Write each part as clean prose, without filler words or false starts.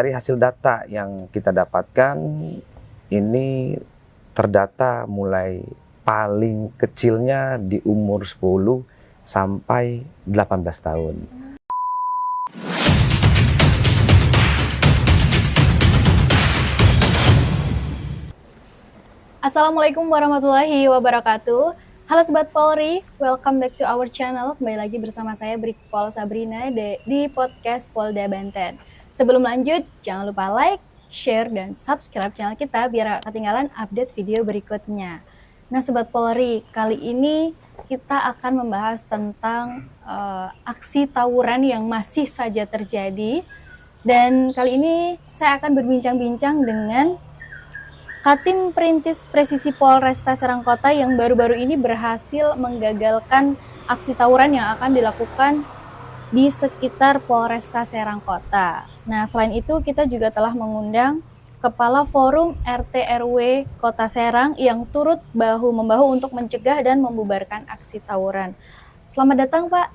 Dari hasil data yang kita dapatkan, ini terdata mulai paling kecilnya di umur 10 sampai 18 tahun. Assalamualaikum warahmatullahi wabarakatuh. Halo Sobat Polri, welcome back to our channel. Kembali lagi bersama saya Brigpol Sabrina di podcast Polda Banten. Sebelum lanjut, jangan lupa like, share, dan subscribe channel kita biar gak ketinggalan update video berikutnya. Nah Sobat Polri, kali ini kita akan membahas tentang aksi tawuran yang masih saja terjadi. Dan kali ini saya akan berbincang-bincang dengan Katim Perintis Presisi Polresta Serang Kota yang baru-baru ini berhasil menggagalkan aksi tawuran yang akan dilakukan di sekitar Polresta Serang Kota. Nah, selain itu kita juga telah mengundang Kepala Forum RT RW Kota Serang yang turut bahu-membahu untuk mencegah dan membubarkan aksi tawuran. Selamat datang Pak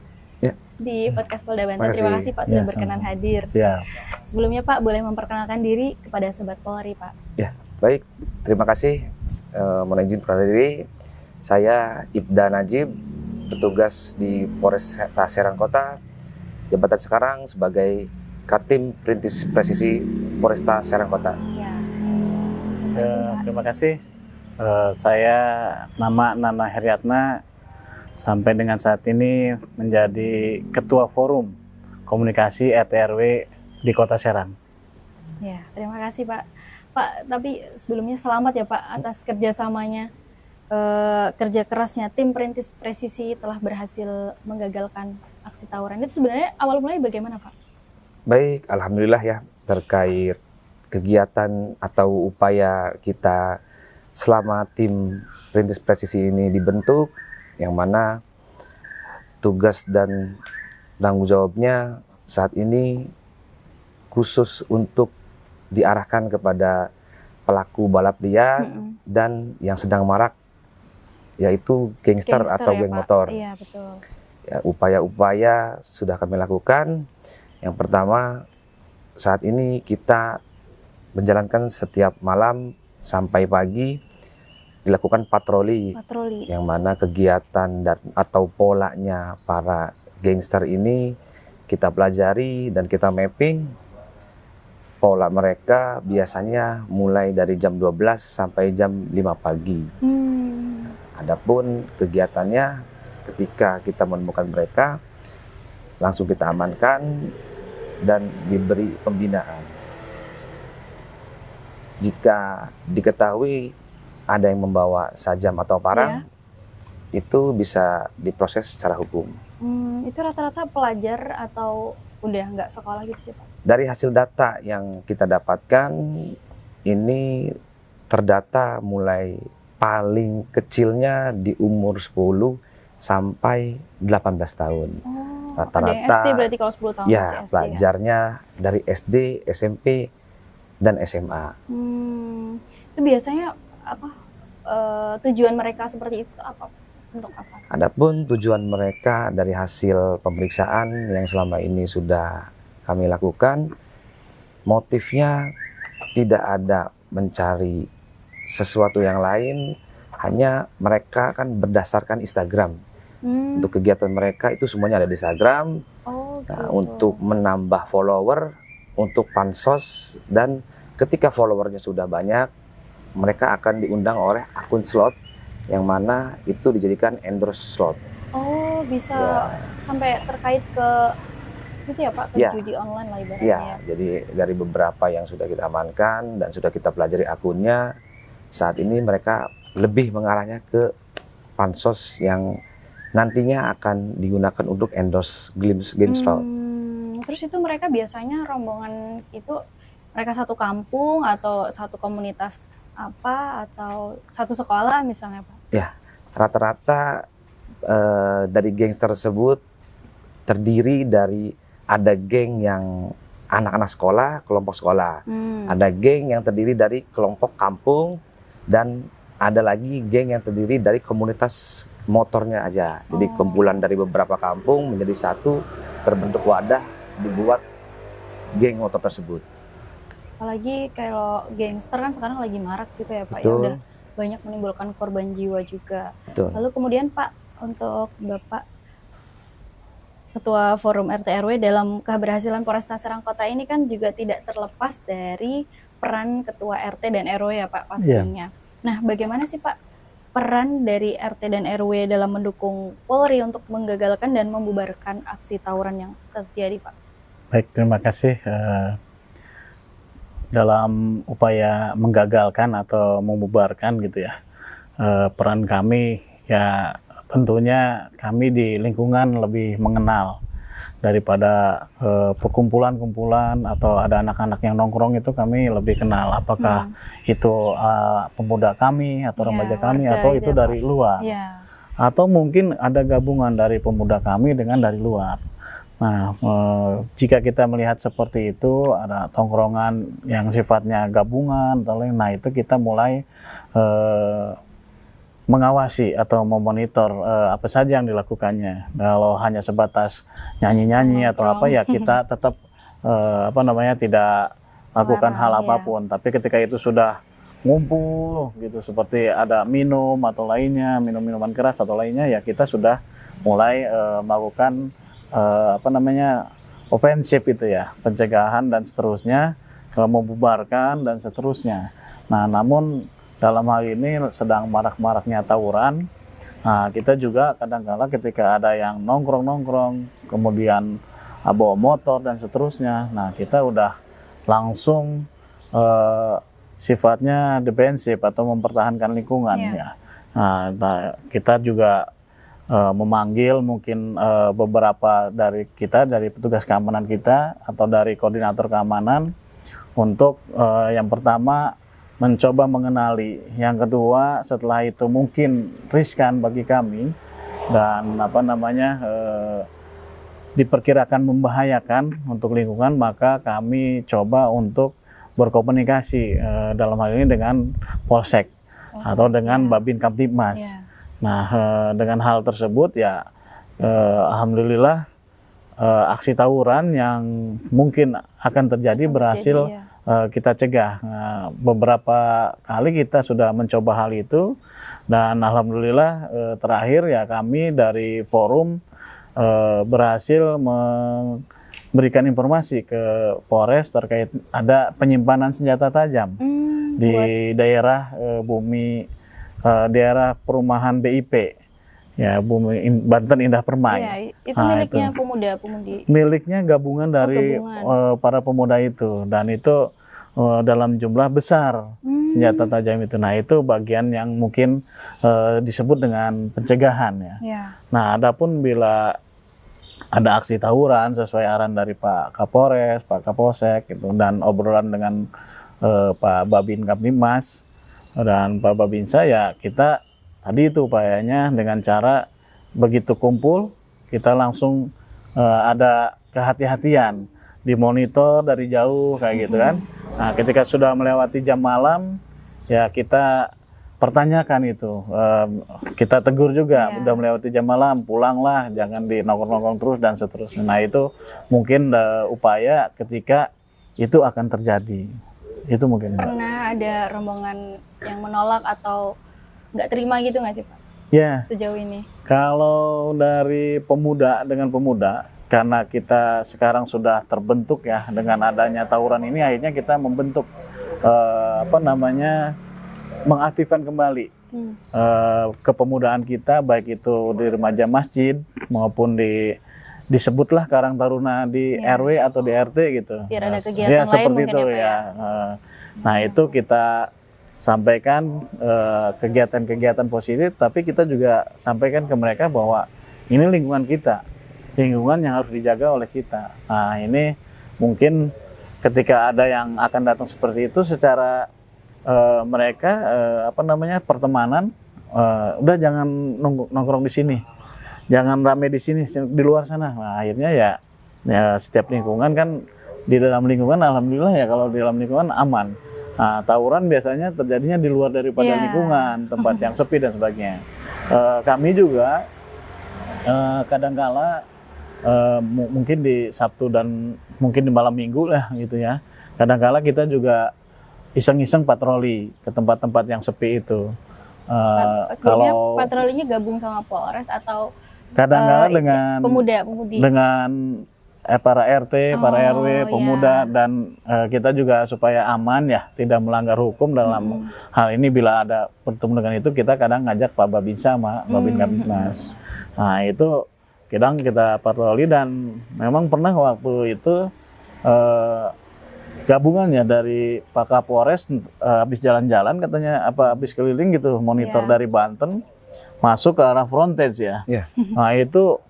di podcast Polda Banten. Terima kasih Pak sudah berkenan hadir. Siap. Sebelumnya Pak boleh memperkenalkan diri kepada Sobat Polri Pak. Ya, baik. Terima kasih. Mohon izin perkenalkan diri. Saya Ibda Najib, bertugas di Polresta Serang Kota. Jabatan sekarang sebagai Katim Perintis Presisi Polresta Serang Kota. Terima kasih. Saya nama Nana Heriatna, sampai dengan saat ini menjadi Ketua Forum Komunikasi RT RW di Kota Serang. Ya, terima kasih Pak. Pak, tapi sebelumnya selamat ya Pak atas kerjasamanya. Kerja kerasnya tim Perintis Presisi telah berhasil menggagalkan aksi tawuran. Itu sebenarnya awal mulai bagaimana Pak? Baik, alhamdulillah ya, terkait kegiatan atau upaya kita selama tim Perintis Presisi ini dibentuk, yang mana tugas dan tanggung jawabnya saat ini khusus untuk diarahkan kepada pelaku balap liar dan yang sedang marak, yaitu gangster atau ya, geng Pak? motor. Iya, betul. Ya, upaya-upaya sudah kami lakukan. Yang pertama, saat ini kita menjalankan setiap malam sampai pagi dilakukan patroli. Yang mana kegiatan dan atau polanya para gangster ini kita pelajari dan kita mapping. Pola mereka biasanya mulai dari jam 12 sampai jam 5 pagi. Adapun kegiatannya, ketika kita menemukan mereka, langsung kita amankan dan diberi pembinaan. Jika diketahui ada yang membawa sajam atau parang, itu bisa diproses secara hukum. Itu rata-rata pelajar atau udah nggak sekolah gitu sih Pak? Dari hasil data yang kita dapatkan, ini terdata mulai paling kecilnya di umur 10 sampai 18 tahun. Rata-rata SD berarti kalau 10 tahun ya, masih SD pelajarnya dari SD, SMP, dan SMA. Itu biasanya apa tujuan mereka seperti itu apa? Untuk apa? Adapun tujuan mereka dari hasil pemeriksaan yang selama ini sudah kami lakukan, motifnya tidak ada mencari sesuatu yang lain, hanya mereka kan berdasarkan Instagram. Untuk kegiatan mereka itu semuanya ada di Instagram. Nah, untuk menambah follower, untuk pansos, dan ketika followernya sudah banyak, mereka akan diundang oleh akun slot yang mana itu dijadikan endorse slot. Oh, bisa sampai terkait ke situ ya Pak, ke judi online lah ibaratnya. Ya, jadi dari beberapa yang sudah kita amankan dan sudah kita pelajari akunnya, saat ini mereka lebih mengarahnya ke pansos yang nantinya akan digunakan untuk endorse game slot. Terus itu mereka biasanya rombongan itu mereka satu kampung atau satu komunitas apa atau satu sekolah misalnya Pak? Ya, rata-rata dari geng tersebut terdiri dari ada geng yang anak-anak sekolah, kelompok sekolah. Ada geng yang terdiri dari kelompok kampung, dan ada lagi geng yang terdiri dari komunitas motornya aja. Jadi kumpulan dari beberapa kampung menjadi satu, terbentuk wadah, dibuat geng motor tersebut. Apalagi kalau gangster kan sekarang lagi marak gitu ya Pak, ya Betul. udah banyak menimbulkan korban jiwa juga. Betul. Lalu kemudian Pak, untuk Bapak Ketua Forum RT RW dalam keberhasilan Polresta Serang Kota ini kan juga tidak terlepas dari peran Ketua RT dan RW ya Pak pastinya. Nah, bagaimana sih Pak peran dari RT dan RW dalam mendukung Polri untuk menggagalkan dan membubarkan aksi tawuran yang terjadi Pak? Baik, terima kasih. Dalam upaya menggagalkan atau membubarkan gitu ya, peran kami ya tentunya kami di lingkungan lebih mengenal daripada perkumpulan-kumpulan atau ada anak-anak yang nongkrong, itu kami lebih kenal apakah itu pemuda kami atau remaja kami warga atau gitu itu ya, Pak. dari luar. Ya. Atau mungkin ada gabungan dari pemuda kami dengan dari luar. Nah, jika kita melihat seperti itu, ada tongkrongan yang sifatnya gabungan, nah itu kita mulai mengawasi atau memonitor apa saja yang dilakukannya. Kalau hanya sebatas nyanyi-nyanyi atau apa, ya kita tetap tidak lakukan hal Larang, ya. apapun. Tapi ketika itu sudah ngumpul gitu, seperti ada minum atau lainnya, minum-minuman keras atau lainnya, ya kita sudah mulai melakukan ofensif itu ya, pencegahan dan seterusnya, membubarkan dan seterusnya. Nah, namun dalam hal ini sedang marak-maraknya tawuran. Nah, kita juga kadang-kala ketika ada yang nongkrong-nongkrong, kemudian bawa motor dan seterusnya, nah kita udah langsung sifatnya defensif atau mempertahankan lingkungan ya. Nah, kita juga memanggil mungkin beberapa dari kita, dari petugas keamanan kita atau dari koordinator keamanan untuk yang pertama mencoba mengenali, yang kedua setelah itu mungkin riskan bagi kami dan diperkirakan membahayakan untuk lingkungan, maka kami coba untuk berkomunikasi dalam hal ini dengan Polsek atau dengan Babin Kamtibmas. Nah, dengan hal tersebut ya alhamdulillah aksi tawuran yang mungkin akan terjadi berhasil kita cegah. Beberapa kali kita sudah mencoba hal itu dan alhamdulillah terakhir ya kami dari forum berhasil memberikan informasi ke Polres terkait ada penyimpanan senjata tajam di daerah daerah perumahan BIP ya, Banten Indah Permai. Iya, itu miliknya pemuda-pemudi. Miliknya gabungan dari para pemuda itu, dan itu dalam jumlah besar senjata tajam itu. Nah, itu bagian yang mungkin disebut dengan pencegahan ya. Nah, adapun bila ada aksi tawuran sesuai arahan dari Pak Kapolres, Pak Kapolsek gitu, dan obrolan dengan Pak Babin Kamtibmas dan Pak Babinsa, ya kita tadi itu upayanya dengan cara begitu kumpul kita langsung ada kehati-hatian, dimonitor dari jauh kayak gitu kan. Nah, ketika sudah melewati jam malam ya kita pertanyakan itu, kita tegur juga, udah melewati jam malam pulanglah, jangan di nongkrong-nongkrong terus dan seterusnya. Nah, itu mungkin upaya ketika itu akan terjadi. Itu mungkin. Pernah ada rombongan yang menolak atau nggak terima gitu nggak sih Pak? Ya. Sejauh ini. Kalau dari pemuda dengan pemuda, karena kita sekarang sudah terbentuk ya dengan adanya tawuran ini, akhirnya kita membentuk mengaktifkan kembali kepemudaan kita, baik itu di remaja masjid maupun disebutlah Karang Taruna di RW atau di RT gitu. Biar ada kegiatan ya, lain seperti mungkin itu ya. Nah, itu kita sampaikan kegiatan-kegiatan positif, tapi kita juga sampaikan ke mereka bahwa ini lingkungan kita, lingkungan yang harus dijaga oleh kita. Nah, ini mungkin ketika ada yang akan datang seperti itu, secara mereka pertemanan, udah jangan nongkrong di sini, jangan rame di sini, di luar sana. Nah, akhirnya ya setiap lingkungan kan, di dalam lingkungan alhamdulillah ya, kalau di dalam lingkungan aman. Nah, tawuran biasanya terjadinya di luar daripada lingkungan, tempat yang sepi dan sebagainya. Kami juga kadangkala mungkin di Sabtu dan mungkin di malam Minggu lah gitu ya, kadang-kala kita juga iseng-iseng patroli ke tempat-tempat yang sepi itu. Sebelumnya Kalau patrolinya gabung sama Polres atau kadang-kala ini, dengan pemuda-pemudi? dengan para RT, para Oh, RW, pemuda, dan kita juga supaya aman ya, tidak melanggar hukum dalam hal ini. Bila ada bertemu dengan itu, kita kadang ngajak Pak Babinsa sama Babin Kamtibmas. Nah itu kadang kita patroli, dan memang pernah waktu itu gabungannya dari Pak Kapolres habis jalan-jalan katanya, habis keliling gitu, monitor dari Banten masuk ke arah frontage ya. Nah itu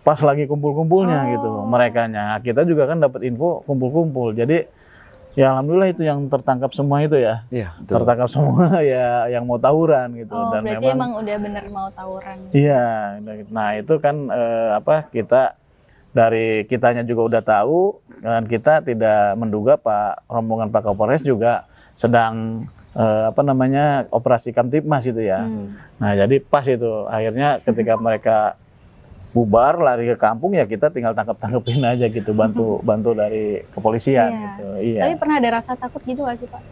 pas lagi kumpul-kumpulnya gitu merekanya. Kita juga kan dapat info kumpul-kumpul. Jadi ya alhamdulillah itu yang tertangkap semua itu ya. Tertangkap semua ya yang mau tawuran gitu. Oh, dan berarti emang udah bener mau tawuran. Iya. Nah itu kan kita dari kitanya juga udah tahu, dan kita tidak menduga rombongan Pak Kapolres juga sedang operasi Kamtibmas itu ya. Nah jadi pas itu akhirnya ketika mereka bubar lari ke kampung, ya kita tinggal tangkepin aja gitu, bantu dari kepolisian gitu. Iya. Tapi pernah ada rasa takut gitu gak sih Pak?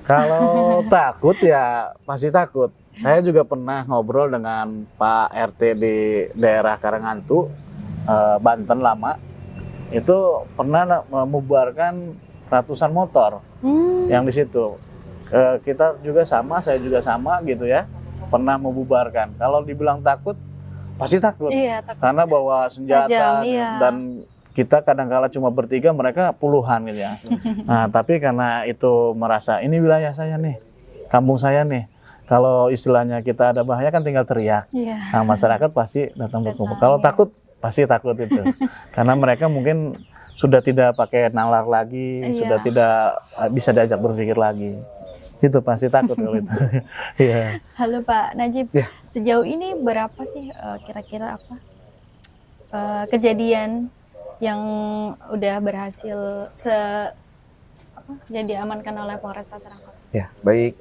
Kalau takut ya pasti takut. Saya juga pernah ngobrol dengan Pak RT di daerah Karangantu, Banten lama. Itu pernah membubarkan ratusan motor yang di situ. Kita juga sama, saya juga sama gitu ya. Pernah membubarkan. Kalau dibilang takut, pasti takut. Iya, takut. Karena bawa senjata dan kita kadang-kala cuma bertiga, mereka puluhan gitu ya. Nah, tapi karena itu merasa ini wilayah saya nih, kampung saya nih. Kalau istilahnya kita ada bahaya kan tinggal teriak. Nah, masyarakat pasti datang berkumpul. Kalau takut, pasti takut itu. Karena mereka mungkin sudah tidak pakai nalar lagi, sudah tidak bisa diajak berpikir lagi. Itu pasti takut kalau itu. Iya. Halo Pak Najib, sejauh ini berapa sih kira-kira kejadian yang udah berhasil yang diamankan oleh Polres Serangkota? Ya, baik,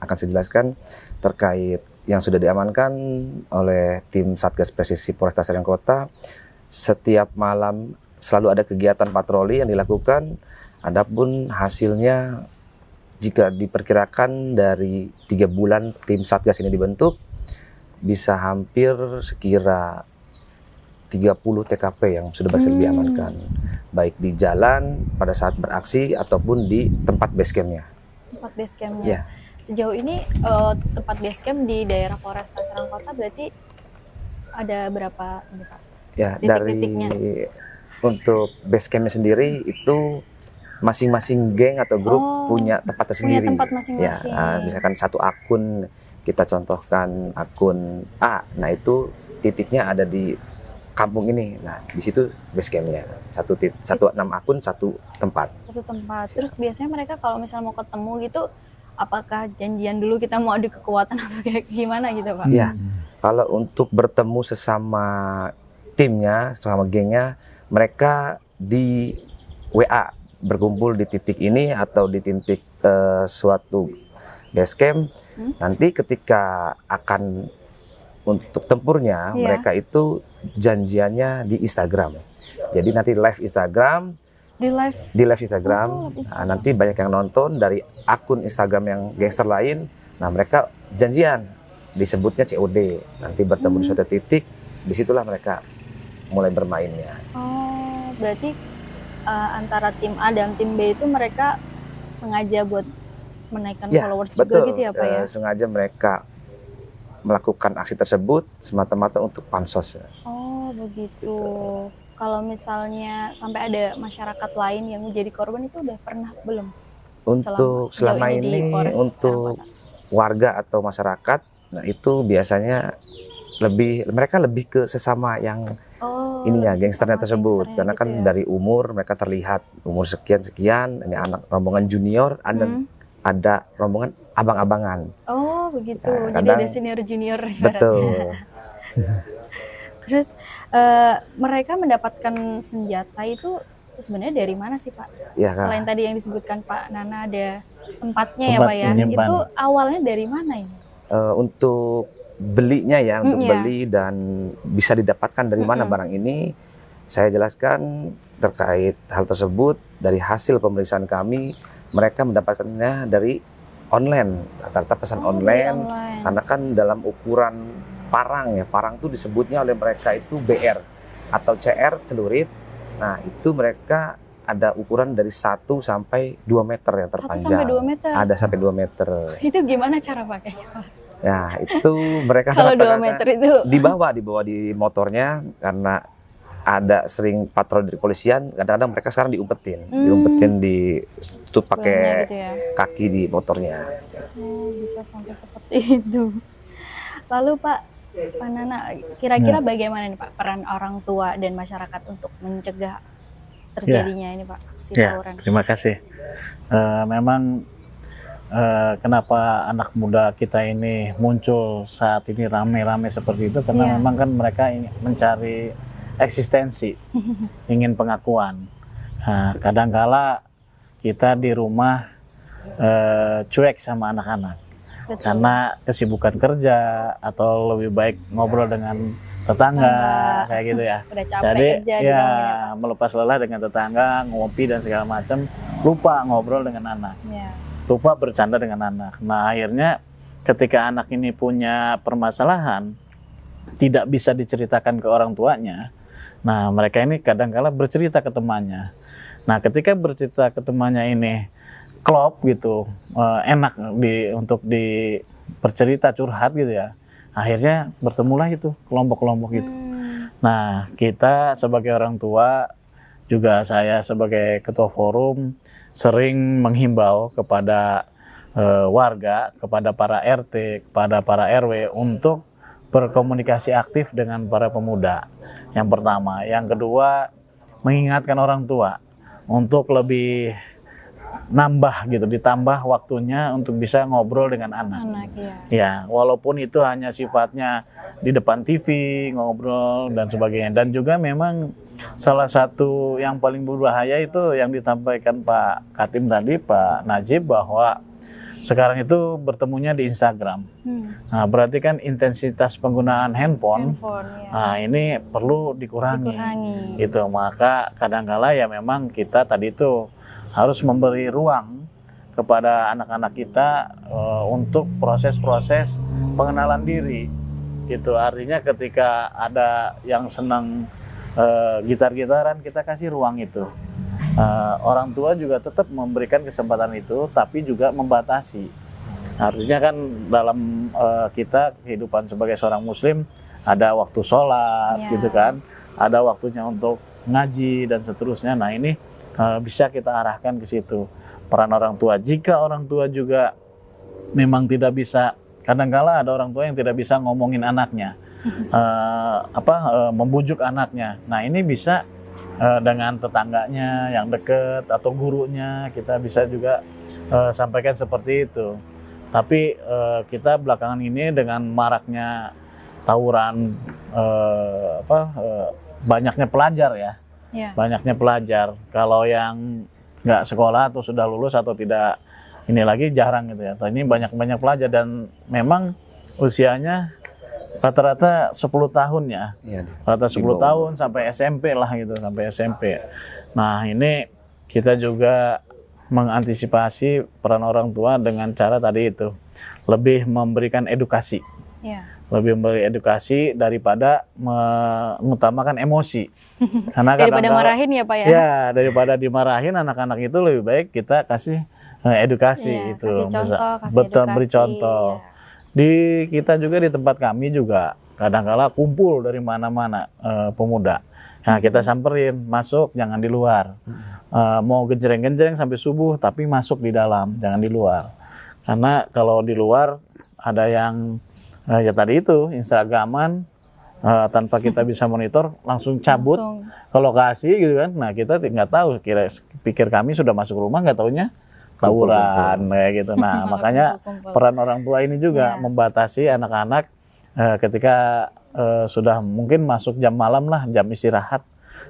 akan saya jelaskan terkait yang sudah diamankan oleh tim Satgas Presisi Polresta Serangkota. Setiap malam selalu ada kegiatan patroli yang dilakukan. Adapun hasilnya, jika diperkirakan dari 3 bulan tim Satgas ini dibentuk, bisa hampir sekira 30 TKP yang sudah berhasil diamankan. Baik di jalan pada saat beraksi ataupun di tempat base camp-nya. Tempat base camp-nya. Sejauh ini tempat base camp di daerah Polresta Serangkota berarti ada berapa ini Pak? Ya, dari untuk base camp-nya sendiri itu masing-masing geng atau grup punya tempatnya sendiri. Punya tempat masing-masing. Ya, misalkan satu akun, kita contohkan akun A, nah itu titiknya ada di kampung ini. Nah, di situ base camp-nya. 6 akun, satu tempat. Satu tempat. Terus biasanya mereka kalau misalnya mau ketemu gitu, apakah janjian dulu kita mau adu kekuatan atau kayak gimana gitu Pak? Ya, kalau untuk bertemu sesama timnya, sesama gengnya, mereka di WA berkumpul di titik ini atau di titik suatu base camp. Nanti ketika akan untuk tempurnya, mereka itu janjiannya di Instagram. Jadi nanti live Instagram, di live Instagram. Nah, nanti banyak yang nonton dari akun Instagram yang gangster lain. Nah, mereka janjian, disebutnya COD. Nanti bertemu di suatu titik, disitulah mereka mulai bermainnya. Oh, berarti antara tim A dan tim B itu mereka sengaja buat menaikkan followers juga gitu ya Pak ya? Sengaja mereka melakukan aksi tersebut semata-mata untuk pansos. Oh begitu. Kalau misalnya sampai ada masyarakat lain yang menjadi korban itu udah pernah belum? Untuk selama ini untuk warga atau masyarakat, nah itu biasanya mereka lebih ke sesama yang ininya gangsternya tersebut, karena kan ya, dari umur mereka terlihat umur sekian, ini anak rombongan junior, ada rombongan abang-abangan. Oh begitu, nah, jadi ada senior junior. Betul. Terus mereka mendapatkan senjata itu sebenarnya dari mana sih Pak? Ya, selain tadi yang disebutkan Pak Nana ada tempatnya ya Pak ya, itu awalnya dari mana ini? Untuk belinya ya, untuk beli dan bisa didapatkan dari mana barang ini, saya jelaskan terkait hal tersebut. dari hasil pemeriksaan kami, mereka mendapatkannya dari online, rata-rata pesan online, karena kan dalam ukuran parang ya, parang itu disebutnya oleh mereka itu BR atau CR, celurit. Nah itu mereka ada ukuran dari 1 sampai 2 meter yang 1 terpanjang. sampai 2 meter. Ada sampai 2 meter. Itu gimana cara pakainya, Pak? Ya itu mereka Kalau 2 rata-rata meter itu dibawa di motornya, karena ada sering patroli dari kepolisian, kadang-kadang mereka sekarang diumpetin di tutup sebelahnya pakai gitu ya. kaki di motornya. Oh, bisa sampai seperti itu. Lalu Pak Nana, kira-kira bagaimana nih Pak peran orang tua dan masyarakat untuk mencegah terjadinya ini Pak aksi tawuran? Terima kasih. Memang kenapa anak muda kita ini muncul saat ini rame-rame seperti itu, karena memang kan mereka ingin mencari eksistensi, ingin pengakuan. Nah, kadangkala kita di rumah cuek sama anak-anak. Betul. Karena kesibukan kerja atau lebih baik ngobrol dengan tetangga kayak gitu ya. Udah capek Jadi kerja ya juga melepas lelah dengan tetangga, ngopi dan segala macam, lupa ngobrol dengan anak, ya. lupa bercanda dengan anak. Nah akhirnya ketika anak ini punya permasalahan, tidak bisa diceritakan ke orang tuanya. Nah mereka ini kadang-kala bercerita ke temannya. Nah ketika bercerita ke temannya ini klop gitu, enak untuk bercerita curhat gitu ya. Akhirnya bertemulah itu kelompok-kelompok gitu. Nah kita sebagai orang tua, juga saya sebagai ketua forum sering menghimbau kepada warga, kepada para RT, kepada para RW untuk berkomunikasi aktif dengan para pemuda. Yang pertama, yang kedua mengingatkan orang tua untuk lebih nambah gitu, ditambah waktunya untuk bisa ngobrol dengan anak. Ya, walaupun itu hanya sifatnya di depan TV, ngobrol dan sebagainya. Dan juga memang salah satu yang paling berbahaya itu yang disampaikan Pak Katim tadi, Pak Najib, bahwa sekarang itu bertemunya di Instagram. Nah, berarti kan intensitas penggunaan handphone nah, ini perlu dikurangi. Gitu. Maka kadang-kala ya memang kita tadi itu harus memberi ruang kepada anak-anak kita untuk proses-proses pengenalan diri. Gitu. Artinya ketika ada yang senang gitar-gitaran, kita kasih ruang itu. Orang tua juga tetap memberikan kesempatan itu, tapi juga membatasi. Artinya kan dalam kita kehidupan sebagai seorang muslim ada waktu sholat, gitu kan, ada waktunya untuk ngaji dan seterusnya. Nah ini bisa kita arahkan ke situ peran orang tua. Jika orang tua juga memang tidak bisa, kadang-kala ada orang tua yang tidak bisa ngomongin anaknya, membujuk anaknya. Nah ini bisa dengan tetangganya yang dekat atau gurunya, kita bisa juga sampaikan seperti itu. Tapi kita belakangan ini dengan maraknya tawuran, banyaknya pelajar ya, banyaknya pelajar. Kalau yang nggak sekolah atau sudah lulus atau tidak ini lagi jarang gitu ya. Ini banyak pelajar dan memang usianya rata-rata 10 tahun ya. Rata 10 tahun sampai SMP lah gitu, sampai SMP. Nah, ini kita juga mengantisipasi peran orang tua dengan cara tadi itu, lebih memberikan edukasi. Lebih memberi edukasi daripada mengutamakan emosi. Karena daripada marahin ya Pak ya? Ya, daripada dimarahin anak-anak itu lebih baik kita kasih edukasi itu. Kasih contoh, betul, beri contoh. Di kita juga di tempat kami juga kadang-kala kumpul dari mana-mana pemuda. Nah, kita samperin, masuk, jangan di luar. Mau genjreng-genjreng sampai subuh, tapi masuk di dalam, jangan di luar. Karena kalau di luar ada yang ya tadi itu Instagraman, tanpa kita bisa monitor langsung cabut ke lokasi gitu kan. Nah kita nggak tahu, pikir kami sudah masuk rumah, nggak taunya tawuran kayak gitu. Nah makanya peran orang tua ini juga membatasi anak-anak ketika sudah mungkin masuk jam malam lah, jam istirahat.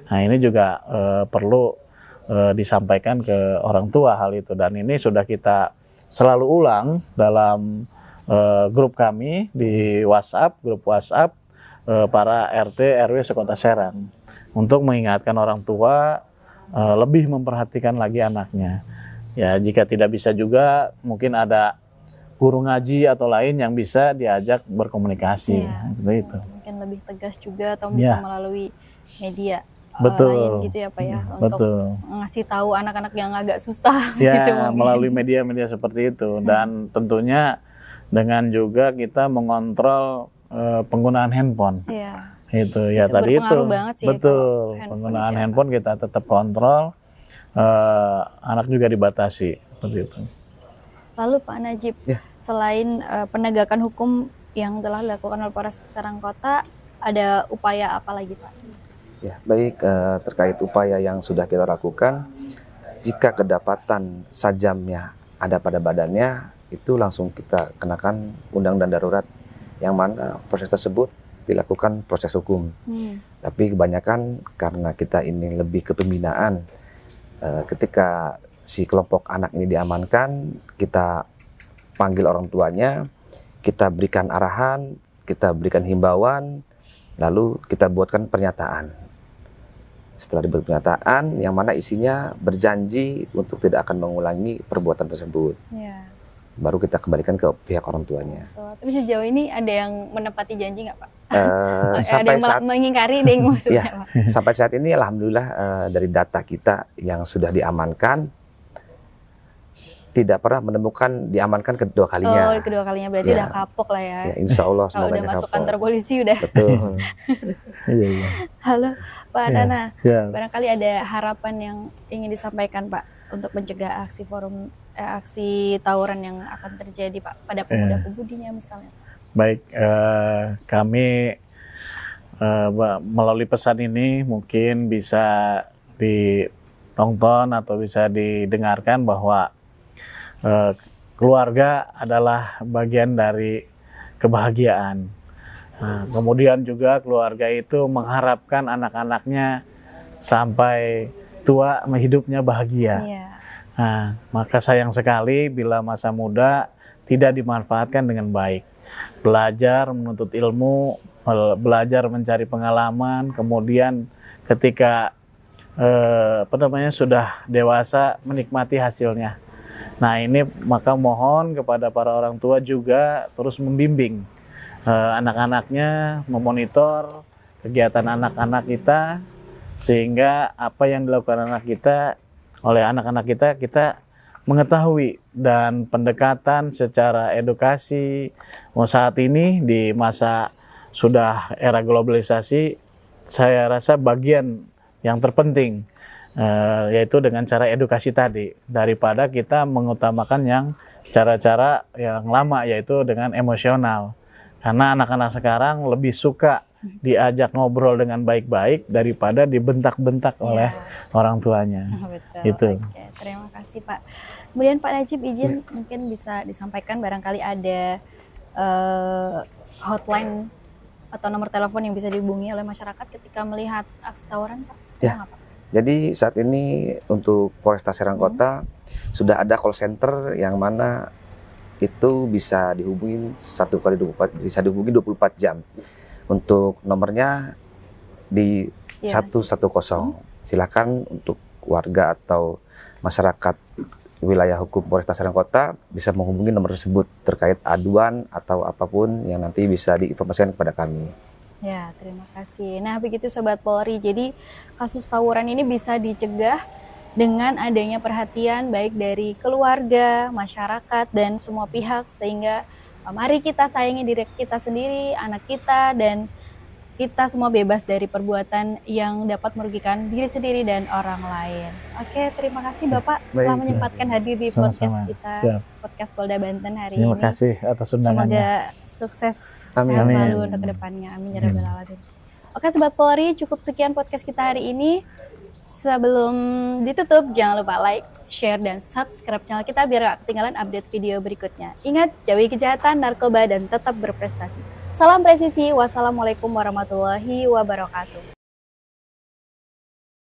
Nah ini juga perlu disampaikan ke orang tua hal itu, dan ini sudah kita selalu ulang dalam grup kami di WhatsApp, grup WhatsApp para RT RW sekota Serang, untuk mengingatkan orang tua lebih memperhatikan lagi anaknya. Ya, jika tidak bisa juga mungkin ada guru ngaji atau lain yang bisa diajak berkomunikasi, seperti itu. Mungkin lebih tegas juga atau bisa Ya. melalui media Betul. lain gitu ya Pak ya, untuk Betul. ngasih tahu anak-anak yang agak susah Ya, gitu mungkin. melalui media-media seperti itu, dan tentunya dengan juga kita mengontrol penggunaan handphone. Iya. Itu ya Itu tadi itu berpengaruh banget sih betul, kalau handphone penggunaan itu ya, handphone kita tetap kontrol, anak juga dibatasi seperti itu. Lalu Pak Najib, Ya. selain penegakan hukum yang telah dilakukan oleh Polres Serang Kota, ada upaya apa lagi Pak? Ya, baik, terkait upaya yang sudah kita lakukan, jika kedapatan sajamnya ada pada badannya, itu langsung kita kenakan undang-undang darurat, yang mana proses tersebut dilakukan proses hukum. Tapi kebanyakan karena kita ini lebih ke pembinaan, ketika si kelompok anak ini diamankan, kita panggil orang tuanya, kita berikan arahan, kita berikan himbauan, lalu kita buatkan pernyataan. Setelah dibuat pernyataan, yang mana isinya berjanji untuk tidak akan mengulangi perbuatan tersebut, Ya. baru kita kembalikan ke pihak orang tuanya. Tapi sejauh ini ada yang menepati janji nggak Pak? Ada Sampai yang saat mengingkari deh maksudnya Ya. Pak? sampai saat ini, alhamdulillah, dari data kita yang sudah diamankan, tidak pernah menemukan diamankan kedua kalinya. Oh, kedua kalinya berarti Ya. udah kapok lah ya. Ya, insya Allah Kalau udah semuanya masuk kapok. kantor polisi udah. Betul. Iya. Halo Pak Ya. Nana, Ya. barangkali ada harapan yang ingin disampaikan Pak untuk mencegah aksi tawuran yang akan terjadi Pak pada pemuda-pemudinya misalnya. Baik, kami melalui pesan ini mungkin bisa ditonton atau bisa didengarkan bahwa keluarga adalah bagian dari kebahagiaan. Nah, kemudian juga keluarga itu mengharapkan anak-anaknya sampai tua hidupnya bahagia. Iya. Nah, maka sayang sekali bila masa muda tidak dimanfaatkan dengan baik. Belajar menuntut ilmu, belajar mencari pengalaman, kemudian ketika sudah dewasa menikmati hasilnya. Nah, ini maka mohon kepada para orang tua juga terus membimbing anak-anaknya, memonitor kegiatan anak-anak kita, sehingga apa yang dilakukan oleh anak-anak kita mengetahui, dan pendekatan secara edukasi saat ini di masa sudah era globalisasi, saya rasa bagian yang terpenting yaitu dengan cara edukasi tadi, daripada kita mengutamakan yang cara-cara yang lama, yaitu dengan emosional. Karena anak-anak sekarang lebih suka diajak ngobrol dengan baik-baik daripada dibentak-bentak oleh orang tuanya. Betul. Itu. Oke, terima kasih Pak. Kemudian Pak Najib izin mungkin bisa disampaikan barangkali ada hotline atau nomor telepon yang bisa dihubungi oleh masyarakat ketika melihat aksi tawuran Pak? Ya. Ada nggak, Pak? Jadi saat ini untuk Polresta Serang Kota sudah ada call center yang mana itu bisa dihubungi 24 jam. Untuk nomornya di Iya. 110. Silakan untuk warga atau masyarakat wilayah hukum Polresta Serang Kota bisa menghubungi nomor tersebut terkait aduan atau apapun yang nanti bisa diinformasikan kepada kami. Ya, terima kasih. Nah, begitu Sobat Polri. Jadi, kasus tawuran ini bisa dicegah dengan adanya perhatian baik dari keluarga, masyarakat, dan semua pihak. Sehingga mari kita sayangi diri kita sendiri, anak kita, dan kita semua bebas dari perbuatan yang dapat merugikan diri sendiri dan orang lain. Oke, terima kasih Bapak telah Baik. menyempatkan hadir di Sama-sama. podcast kita, Siap. podcast Polda Banten hari Terima ini. kasih atas undangannya. Semoga sukses Amin. sehat Amin. selalu untuk kedepannya. Amin ya rabbal alamin. Oke Sobat Polri, cukup sekian podcast kita hari ini. Sebelum ditutup, jangan lupa like, share, dan subscribe channel kita biar gak ketinggalan update video berikutnya. Ingat, jauhi kejahatan, narkoba, dan tetap berprestasi. Salam presisi, wassalamualaikum warahmatullahi wabarakatuh.